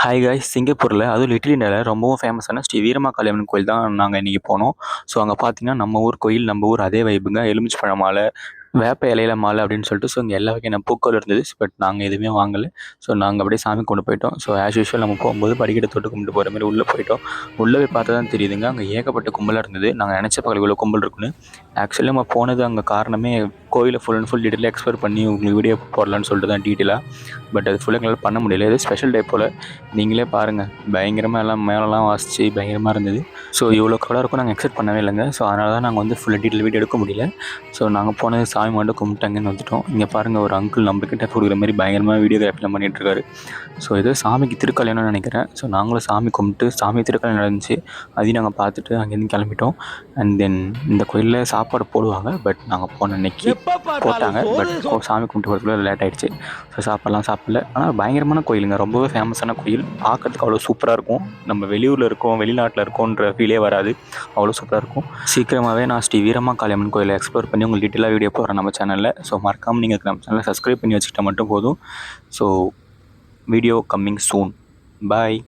Hi guys, சிங்கப்பூரில் அதுவும் little இண்டியாவில் ரொம்பவும் ஃபேமஸான ஸ்ரீ வீரமாகாளியம்மன் கோயில் தான் நாங்கள் இன்றைக்கி போனோம். ஸோ அங்கே பார்த்தீங்கன்னா நம்ம ஊர் கோயில், நம்ம ஊர் அதே வைப்புங்க. எலுமிச்சை மாலை, வேப்ப இலையில மாலை அப்படின்னு சொல்லிட்டு ஸோ இங்கே எல்லா வகையான பூக்கள் இருந்தது. பட் நாங்கள் எதுவுமே வாங்கலை. ஸோ நாங்கள் அப்படியே சாமி கொண்டு போயிட்டோம். ஸோ ஆஸ் யூஷுவல் நம்ம போகும்போது படிக்கட்டை தொட்டு கும்பிட்டு போகிற மாதிரி உள்ளே போயிட்டோம். உள்ளே போய் பார்த்தா தான் தெரியுதுங்க, அங்கே ஏகப்பட்ட கும்பலாக இருந்தது. நாங்கள் நினச்ச பக்கத்தில் இவ்வளோ கும்பல் இருக்குன்னு. ஆக்சுவலி நம்ம போனது அங்கே காரணமே கோயிலை ஃபுல் அண்ட் ஃபுல் டீட்டெயிலாக எக்ஸ்ப்ளோர் பண்ணி உங்களுக்கு வீடியோ போடலான்னு சொல்லிட்டு தான் டீட்டெயிலாக. பட் அது ஃபுல்லாக எங்களால் பண்ண முடியல. இது ஸ்பெஷல் டே போல். நீங்களே பாருங்கள், பயங்கரமாக எல்லாம் மேலெலாம் வாசித்து பயங்கரமாக இருந்தது. ஸோ இவ்வளோ க்ரௌடாக இருக்கும் நாங்கள் எக்ஸ்பெக்ட் பண்ணவே இல்லைங்க. ஸோ அதனால தான் நாங்கள் வந்து ஃபுல்லாக டீட்டெயில் வீடியோ எடுக்க முடியல. ஸோ நாங்கள் போனது சாமி மட்டும் கும்பிட்டாங்கன்னு வந்துவிட்டோம். இங்கே பாருங்கள், ஒரு அங்கிள் நம்மக்கிட்ட கொடுக்குற மாதிரி பயங்கரமாக வீடியோகிராஃபிலாம் பண்ணிகிட்ருக்காரு. ஸோ ஏதோ சாமிக்கு திருக்கல்யாணம்னு நினைக்கிறேன். ஸோ நாங்களும் சாமி கும்பிட்டு சாமி திருக்கல்யாணம் நடந்துச்சு, அதையும் நாங்கள் பார்த்துட்டு அங்கேருந்து கிளம்பிட்டோம். அண்ட் தென் இந்த கோயிலில் சாப்பாடு போடுவாங்க, பட் நாங்கள் போன அன்னைக்கு போட்டாங்க. பட் சாமி கும்பிட்டு போகிறதுக்குள்ள லேட் ஆகிடுச்சு. ஸோ சாப்பாடெலாம் சாப்பிடல. ஆனால் பயங்கரமான கோயிலுங்க, ரொம்பவே ஃபேமஸான கோயில். பார்க்குறதுக்கு அவ்வளோ சூப்பராக இருக்கும். நம்ம வெளியூரில் இருக்கோம், வெளிநாட்டில் இருக்கோன்ற ஃபீலே வராது, அவ்வளோ சூப்பராக இருக்கும். சீக்கிரமாகவே நான் ஸ்ரீ வீரமாகாளியம்மன் கோயிலை எக்ஸ்ப்ளோர் பண்ணி உங்களுக்கு டீட்டெயிலாக வீடியோ போடுறேன் நம்ம சேனலில். ஸோ மறக்காமல் நீங்கள் நம்ம சேனலை சப்ஸ்கிரைப் பண்ணி வச்சுக்கிட்டால் மட்டும் போதும். So video coming soon. பாய்.